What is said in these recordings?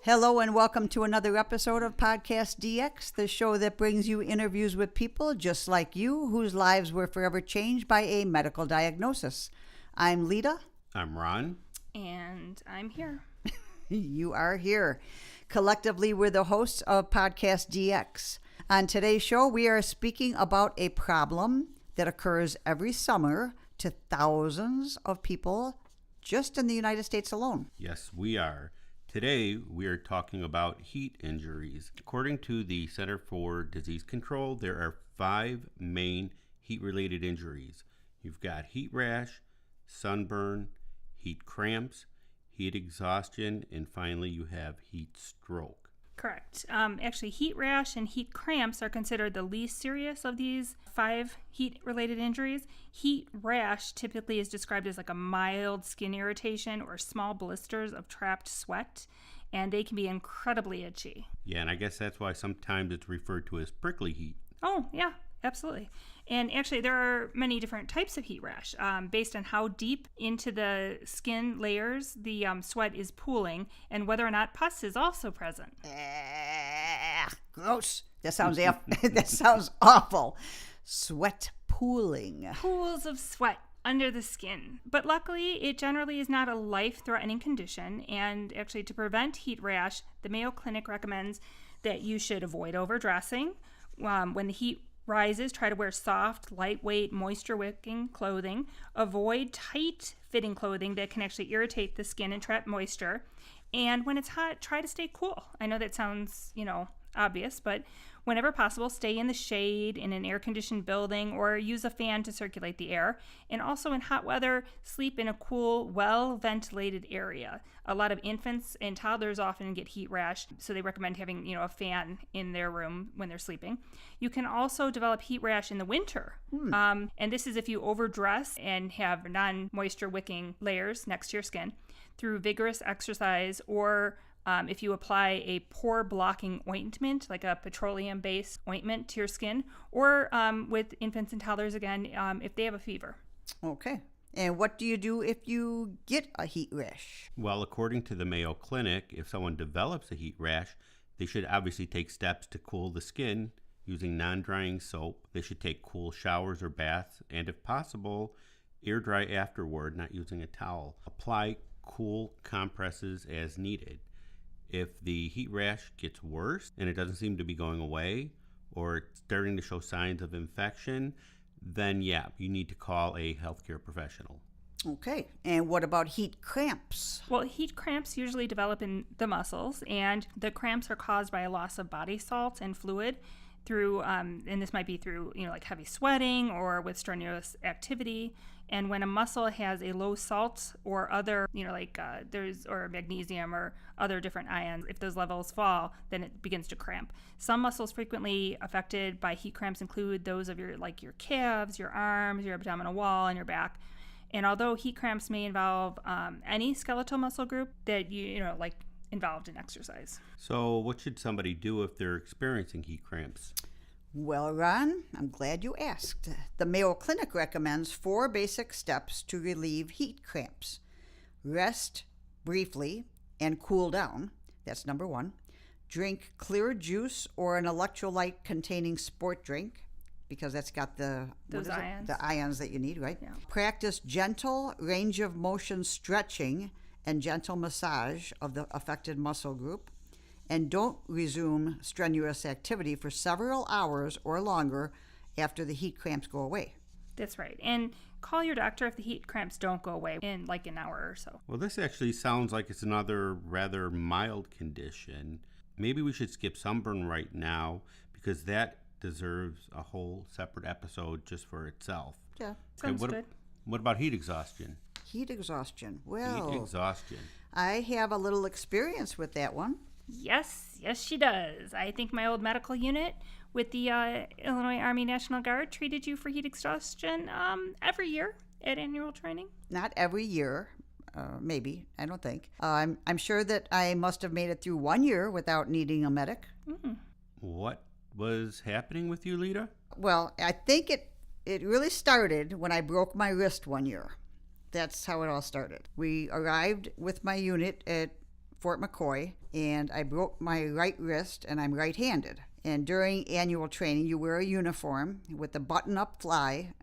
Hello and welcome to another episode of PodcastDX, the show that brings you interviews with people just like you whose lives were forever changed by a medical diagnosis. I'm Lita. I'm Ron. And I'm here. You are here. Collectively, we're the hosts of PodcastDX. On today's show, we are speaking about a problem that occurs every summer to thousands of people just in the United States alone. Yes, we are. Today, we are talking about heat injuries. According to the Center for Disease Control, there are 5 main heat-related injuries. You've got heat rash, sunburn, heat cramps, heat exhaustion, and finally you have heat stroke. Correct. Actually, heat rash and heat cramps are considered the least serious of these 5 heat-related injuries. Heat rash typically is described as like a mild skin irritation or small blisters of trapped sweat, and they can be incredibly itchy. Yeah, and I guess that's why sometimes it's referred to as prickly heat. Oh, yeah, absolutely. And actually, there are many different types of heat rash based on how deep into the skin layers the sweat is pooling and whether or not pus is also present. Gross. That sounds that sounds awful. Sweat pooling. Pools of sweat under the skin. But luckily, it generally is not a life-threatening condition. And actually, to prevent heat rash, the Mayo Clinic recommends that you should avoid overdressing. When the heat rises, try to wear soft, lightweight, moisture-wicking clothing. Avoid tight-fitting clothing that can actually irritate the skin and trap moisture. And when it's hot, try to stay cool. I know that sounds, obvious, but whenever possible, stay in the shade in an air-conditioned building or use a fan to circulate the air. And also in hot weather, sleep in a cool, well-ventilated area. A lot of infants and toddlers often get heat rash, so they recommend having, a fan in their room when they're sleeping. You can also develop heat rash in the winter. And this is if you overdress and have non-moisture wicking layers next to your skin through vigorous exercise or if you apply a pore blocking ointment, like a petroleum-based ointment to your skin, or with infants and toddlers, again, if they have a fever. Okay. And what do you do if you get a heat rash? Well, according to the Mayo Clinic, if someone develops a heat rash, they should obviously take steps to cool the skin using non-drying soap. They should take cool showers or baths, and if possible, air dry afterward, not using a towel. Apply cool compresses as needed. If the heat rash gets worse and it doesn't seem to be going away or it's starting to show signs of infection, then you need to call a healthcare professional. Okay. And what about heat cramps? Well, heat cramps usually develop in the muscles, and the cramps are caused by a loss of body salt and fluid through, and this might be through, like heavy sweating or with strenuous activity. And when a muscle has a low salt or other, or magnesium or other different ions, if those levels fall, then it begins to cramp. Some muscles frequently affected by heat cramps include those of your calves, your arms, your abdominal wall, and your back. And although heat cramps may involve any skeletal muscle group that involved in exercise. So what should somebody do if they're experiencing heat cramps? Well, Ron, I'm glad you asked. The Mayo Clinic recommends 4 basic steps to relieve heat cramps. Rest briefly and cool down. That's number 1. Drink clear juice or an electrolyte-containing sport drink, because that's got the ions that you need, right? Yeah. Practice gentle range of motion stretching and gentle massage of the affected muscle group. And don't resume strenuous activity for several hours or longer after the heat cramps go away. That's right. And call your doctor if the heat cramps don't go away in an hour or so. Well, this actually sounds like it's another rather mild condition. Maybe we should skip sunburn right now because that deserves a whole separate episode just for itself. Yeah. Sounds good. What about heat exhaustion? Heat exhaustion. Well, Heat exhaustion. I have a little experience with that one. Yes, she does. I think my old medical unit with the Illinois Army National Guard treated you for heat exhaustion every year at annual training. Not every year, maybe. I don't think. I'm sure that I must have made it through 1 year without needing a medic. What was happening with you, Lita? Well, I think it really started when I broke my wrist 1 year. That's how it all started. We arrived with my unit at Fort McCoy, and I broke my right wrist, and I'm right-handed. And during annual training, you wear a uniform with a button-up fly.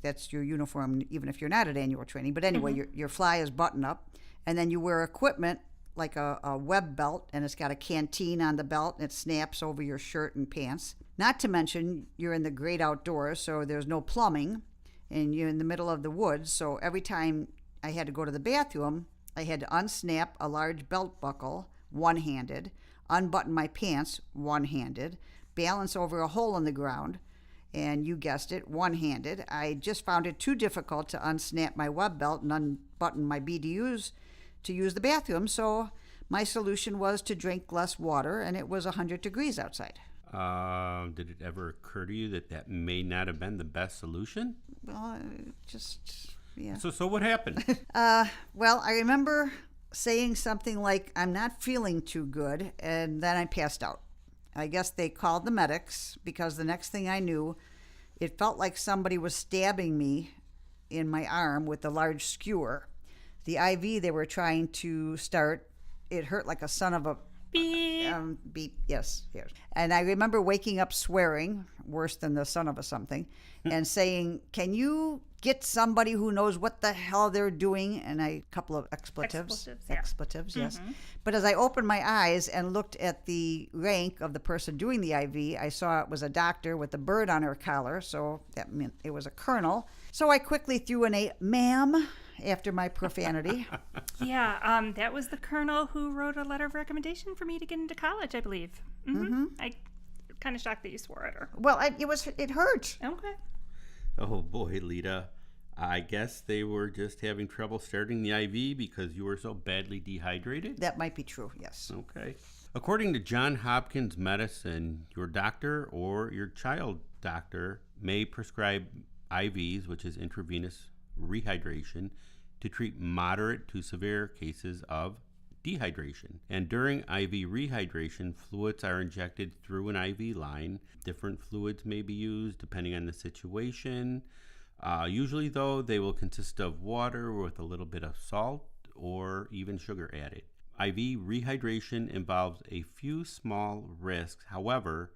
That's your uniform even if you're not at annual training. But anyway, your fly is button-up. And then you wear equipment like a web belt, and it's got a canteen on the belt, and it snaps over your shirt and pants. Not to mention, you're in the great outdoors, so there's no plumbing, and you're in the middle of the woods. So every time I had to go to the bathroom, I had to unsnap a large belt buckle, one-handed, unbutton my pants, one-handed, balance over a hole in the ground, and you guessed it, one-handed. I just found it too difficult to unsnap my web belt and unbutton my BDUs to use the bathroom, so my solution was to drink less water, and it was 100 degrees outside. Did it ever occur to you that may not have been the best solution? Well, yeah. So what happened? Well, I remember saying something like, I'm not feeling too good, and then I passed out. I guess they called the medics, because the next thing I knew, it felt like somebody was stabbing me in my arm with a large skewer. The IV they were trying to start, it hurt like a son of a... Beep. Beep, yes. And I remember waking up swearing, worse than the son of a something, and saying, can you get somebody who knows what the hell they're doing? And a couple of expletives, yes. But as I opened my eyes and looked at the rank of the person doing the IV, I saw it was a doctor with a bird on her collar, so that meant it was a colonel. So I quickly threw in a ma'am after my profanity. Yeah, that was the colonel who wrote a letter of recommendation for me to get into college, I believe. I kind of shocked that you swore at her. Well, it hurt. Okay. Oh boy, Lita. I guess they were just having trouble starting the IV because you were so badly dehydrated? That might be true, yes. Okay. According to Johns Hopkins Medicine, your doctor or your child doctor may prescribe IVs, which is intravenous rehydration, to treat moderate to severe cases of dehydration. And during IV rehydration, fluids are injected through an IV line. Different fluids may be used depending on the situation. Usually, though, they will consist of water with a little bit of salt or even sugar added. IV rehydration involves a few small risks. However,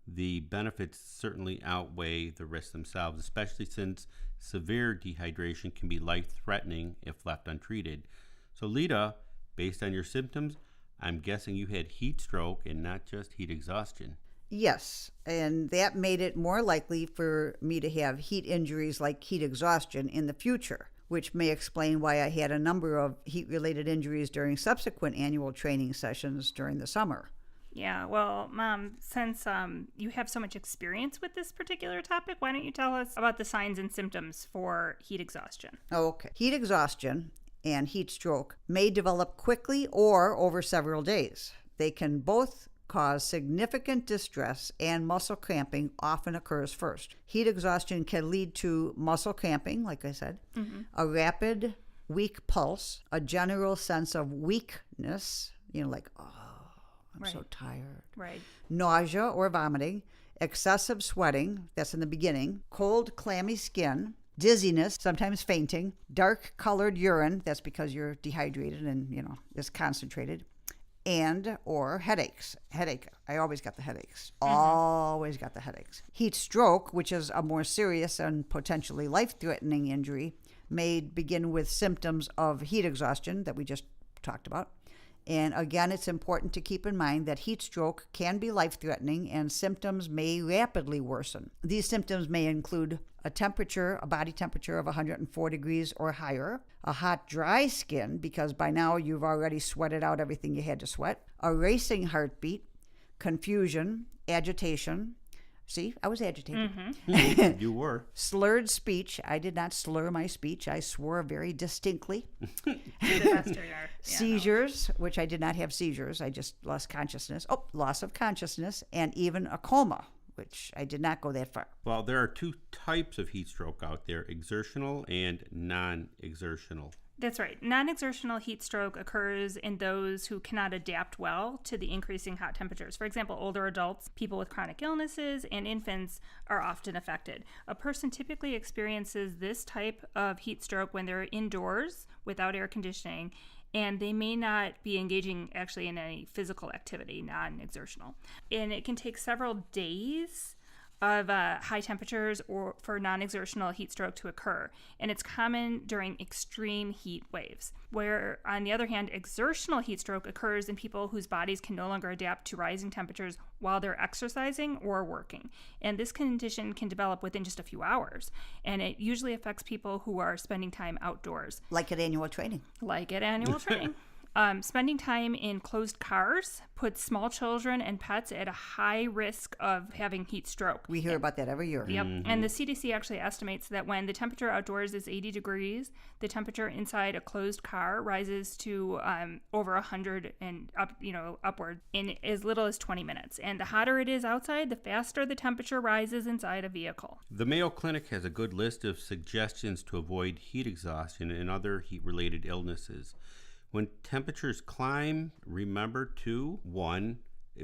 the benefits certainly outweigh the risks themselves, especially since severe dehydration can be life-threatening if left untreated. So, Lita, based on your symptoms, I'm guessing you had heat stroke and not just heat exhaustion. Yes, and that made it more likely for me to have heat injuries like heat exhaustion in the future, which may explain why I had a number of heat-related injuries during subsequent annual training sessions during the summer. Yeah, well, Mom, since you have so much experience with this particular topic, why don't you tell us about the signs and symptoms for heat exhaustion? Okay. Heat exhaustion and heat stroke may develop quickly or over several days. They can both cause significant distress, and muscle cramping often occurs first. Heat exhaustion can lead to muscle cramping, like I said, a rapid, weak pulse, a general sense of weakness, like, oh, I'm so tired. Right. Nausea or vomiting, excessive sweating, that's in the beginning, cold, clammy skin, dizziness, sometimes fainting, dark colored urine, that's because you're dehydrated and, it's concentrated, and or headaches. I always got the headaches. Always got the headaches. Heat stroke, which is a more serious and potentially life-threatening injury, may begin with symptoms of heat exhaustion that we just talked about. And again, it's important to keep in mind that heat stroke can be life-threatening and symptoms may rapidly worsen. These symptoms may include a body temperature of 104 degrees or higher, a hot, dry skin, because by now you've already sweated out everything you had to sweat, a racing heartbeat, confusion, agitation. See, I was agitated. You were. Slurred speech. I did not slur my speech. I swore very distinctly. Seizures, which I did not have seizures. I just lost consciousness. Oh, loss of consciousness, and even a coma, which I did not go that far. Well, there are two types of heat stroke out there, exertional and non-exertional. That's right. Non-exertional heat stroke occurs in those who cannot adapt well to the increasing hot temperatures. For example, older adults, people with chronic illnesses, and infants are often affected. A person typically experiences this type of heat stroke when they're indoors without air conditioning, and they may not be engaging actually in any physical activity, non-exertional. And it can take several days of high temperatures or for non-exertional heat stroke to occur. And it's common during extreme heat waves, where on the other hand, exertional heat stroke occurs in people whose bodies can no longer adapt to rising temperatures while they're exercising or working. And this condition can develop within just a few hours. And it usually affects people who are spending time outdoors. Like at annual training. Spending time in closed cars puts small children and pets at a high risk of having heat stroke. We hear about that every year. Yep. And the CDC actually estimates that when the temperature outdoors is 80 degrees, the temperature inside a closed car rises to over 100 and upward in as little as 20 minutes. And the hotter it is outside, the faster the temperature rises inside a vehicle. The Mayo Clinic has a good list of suggestions to avoid heat exhaustion and other heat-related illnesses. When temperatures climb, remember to, 1,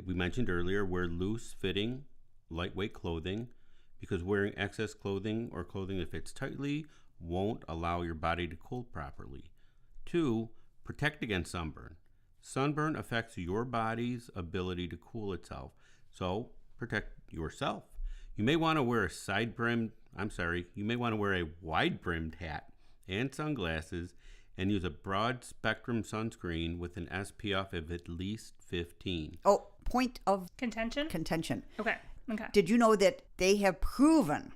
we mentioned earlier, wear loose-fitting, lightweight clothing, because wearing excess clothing or clothing that fits tightly won't allow your body to cool properly. 2, protect against sunburn. Sunburn affects your body's ability to cool itself, so protect yourself. You may want to wear a wide-brimmed hat and sunglasses and use a broad spectrum sunscreen with an SPF of at least 15. Oh, point of contention. Okay. Did you know that they have proven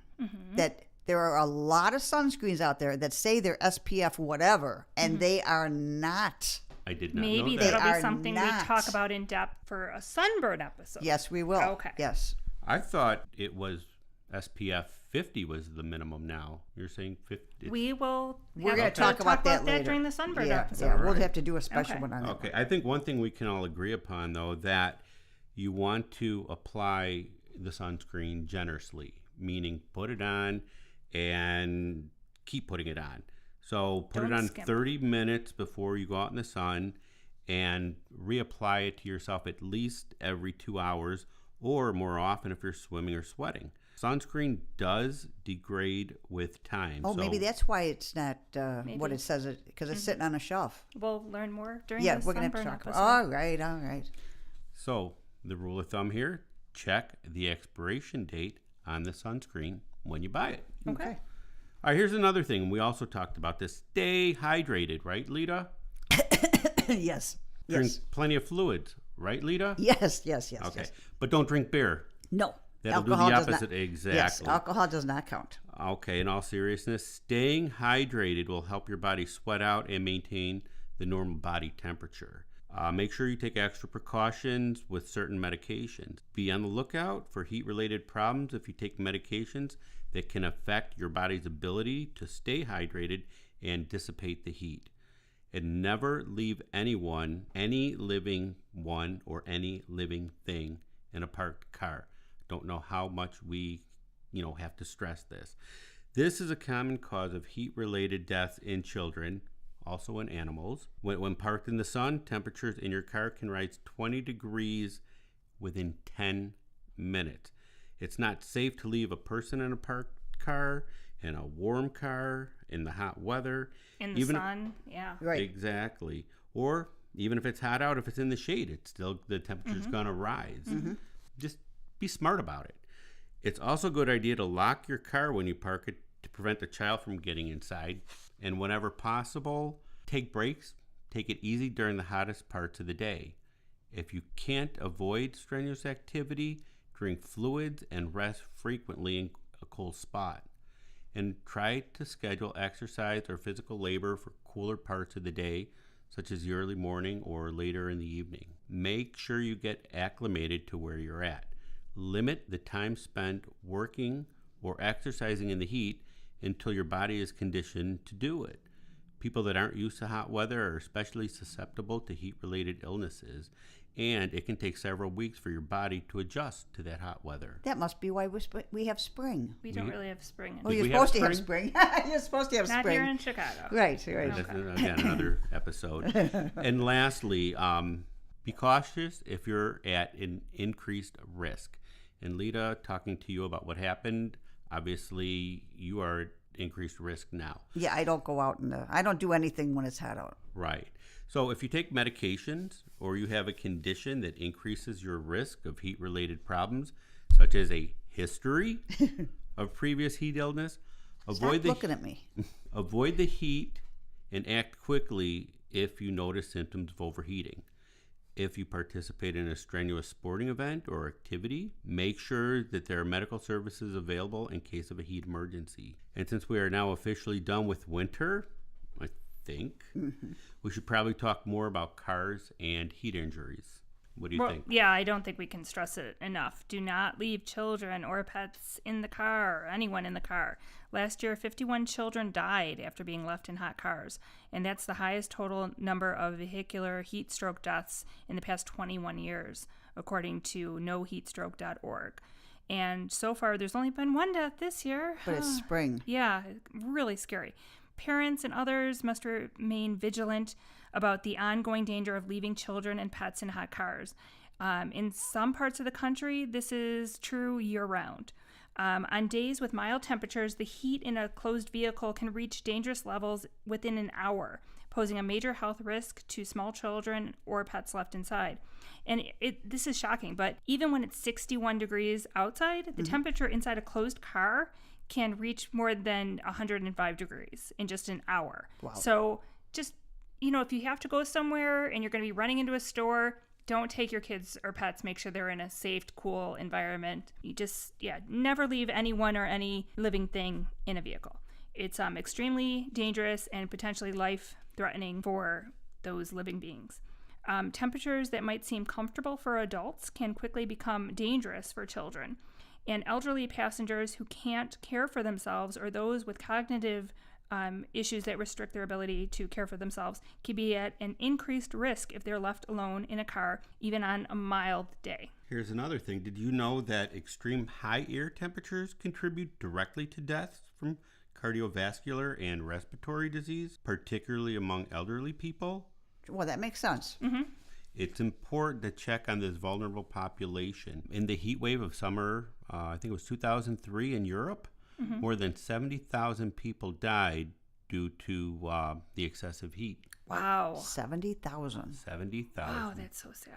that there are a lot of sunscreens out there that say they're SPF whatever, and they are not. I did not know Maybe that. that'll be something we talk about in depth for a sunburn episode. Yes, we will. Okay. Yes. I thought it was SPF 50 was the minimum now. You're saying 50? We're going to talk about that later. during the sunburn episode. Yeah, we'll have to do a special one on that. Okay, I think one thing we can all agree upon, though, that you want to apply the sunscreen generously, meaning put it on and keep putting it on. So put it on 30 minutes before you go out in the sun and reapply it to yourself at least every 2 hours or more often if you're swimming or sweating. Sunscreen does degrade with time. Oh, maybe that's why it's not what it says, because it's sitting on a shelf. We'll learn more during the sunburn we're going to have to talk episode. All right. So the rule of thumb here, check the expiration date on the sunscreen when you buy it. Okay. All right, here's another thing. We also talked about this. Stay hydrated, right, Lita? Yes. Drink plenty of fluids, right, Lita? Yes. Okay, yes. But don't drink beer. No. That'll alcohol do the does opposite. not, Exactly. Yes, alcohol does not count. Okay, in all seriousness, staying hydrated will help your body sweat out and maintain the normal body temperature. Make sure you take extra precautions with certain medications. Be on the lookout for heat-related problems if you take medications that can affect your body's ability to stay hydrated and dissipate the heat. And never leave anyone, any living one, or any living thing in a parked car. Don't know how much we, have to stress this. This is a common cause of heat-related deaths in children, also in animals. When parked in the sun, temperatures in your car can rise 20 degrees within 10 minutes. It's not safe to leave a person in a parked car, in a warm car, in the hot weather. In the sun, yeah. Right. Exactly. Or even if it's hot out, if it's in the shade, the temperature's going to rise. Just be smart about it. It's also a good idea to lock your car when you park it to prevent the child from getting inside. And whenever possible, take breaks. Take it easy during the hottest parts of the day. If you can't avoid strenuous activity, drink fluids and rest frequently in a cool spot. And try to schedule exercise or physical labor for cooler parts of the day, such as the early morning or later in the evening. Make sure you get acclimated to where you're at. Limit the time spent working or exercising in the heat until your body is conditioned to do it. People that aren't used to hot weather are especially susceptible to heat-related illnesses. and it can take several weeks for your body to adjust to that hot weather. That must be why we have spring. We don't really have spring. Oh, you're supposed to have spring. You're supposed to have Not spring. Not here in Chicago. Right. That's, again, another episode. And lastly, be cautious if you're at an increased risk. And Lita, talking to you about what happened, obviously you are at increased risk now. Yeah, I don't go out I don't do anything when it's hot out. Right. So if you take medications or you have a condition that increases your risk of heat-related problems, such as a history of previous heat illness, Stop looking at me. Avoid the heat and act quickly if you notice symptoms of overheating. If you participate in a strenuous sporting event or activity, make sure that there are medical services available in case of a heat emergency. And since we are now officially done with winter, I think, we should probably talk more about cars and heat injuries. What do you think? Yeah, I don't think we can stress it enough. Do not leave children or pets in the car, or anyone in the car. Last year, 51 children died after being left in hot cars, and that's the highest total number of vehicular heat stroke deaths in the past 21 years, according to noheatstroke.org. And so far, there's only been one death this year. But it's spring. Yeah, really scary. Parents and others must remain vigilant about the ongoing danger of leaving children and pets in hot cars. In some parts of the country, this is true year-round. On days with mild temperatures, the heat in a closed vehicle can reach dangerous levels within an hour, posing a major health risk to small children or pets left inside. And this is shocking, but even when it's 61 degrees outside, the temperature inside a closed car can reach more than 105 degrees in just an hour. Wow. So just, if you have to go somewhere and you're going to be running into a store, don't take your kids or pets. Make sure they're in a safe, cool environment. You just, never leave anyone or any living thing in a vehicle. It's extremely dangerous and potentially life-threatening for those living beings. Temperatures that might seem comfortable for adults can quickly become dangerous for children. And elderly passengers who can't care for themselves, or those with cognitive issues that restrict their ability to care for themselves, can be at an increased risk if they're left alone in a car, even on a mild day. Here's another thing. Did you know that extreme high air temperatures contribute directly to deaths from cardiovascular and respiratory disease, particularly among elderly people? Well, that makes sense. Mm-hmm. It's important to check on this vulnerable population. In the heat wave of summer, I think it was 2003 in Europe, more than 70,000 people died due to the excessive heat. Wow. 70,000. 70,000. Wow, that's so sad.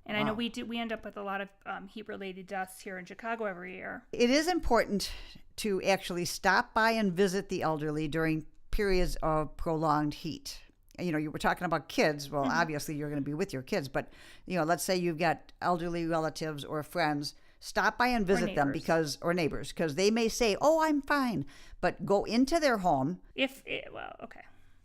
And I know we end up with a lot of heat-related deaths here in Chicago every year. It is important to actually stop by and visit the elderly during periods of prolonged heat. You were talking about kids. Well, obviously you're going to be with your kids, but let's say you've got elderly relatives or friends. Stop by and visit them or neighbors, because they may say, "Oh, I'm fine," but go into their home.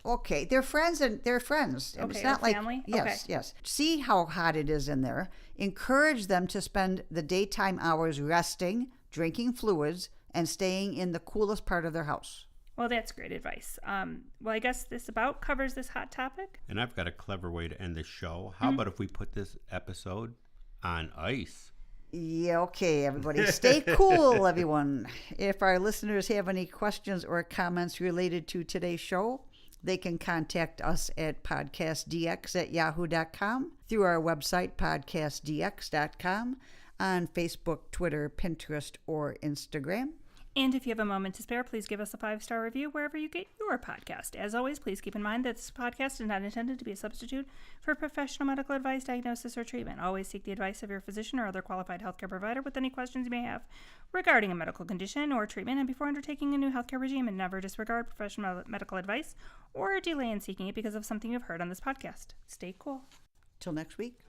Okay, they're friends and they're friends. Okay, it's not like family. Yes. See how hot it is in there. Encourage them to spend the daytime hours resting, drinking fluids, and staying in the coolest part of their house. Well, that's great advice. I guess this about covers this hot topic. And I've got a clever way to end this show. How about if we put this episode on ice? Yeah, okay, everybody. Stay cool, everyone. If our listeners have any questions or comments related to today's show, they can contact us at PodcastDX@yahoo.com, through our website, PodcastDX.com, on Facebook, Twitter, Pinterest, or Instagram. And if you have a moment to spare, please give us a 5-star review wherever you get your podcast. As always, please keep in mind that this podcast is not intended to be a substitute for professional medical advice, diagnosis, or treatment. Always seek the advice of your physician or other qualified healthcare provider with any questions you may have regarding a medical condition or treatment, and before undertaking a new healthcare regime, and never disregard professional medical advice or delay in seeking it because of something you've heard on this podcast. Stay cool. Till next week.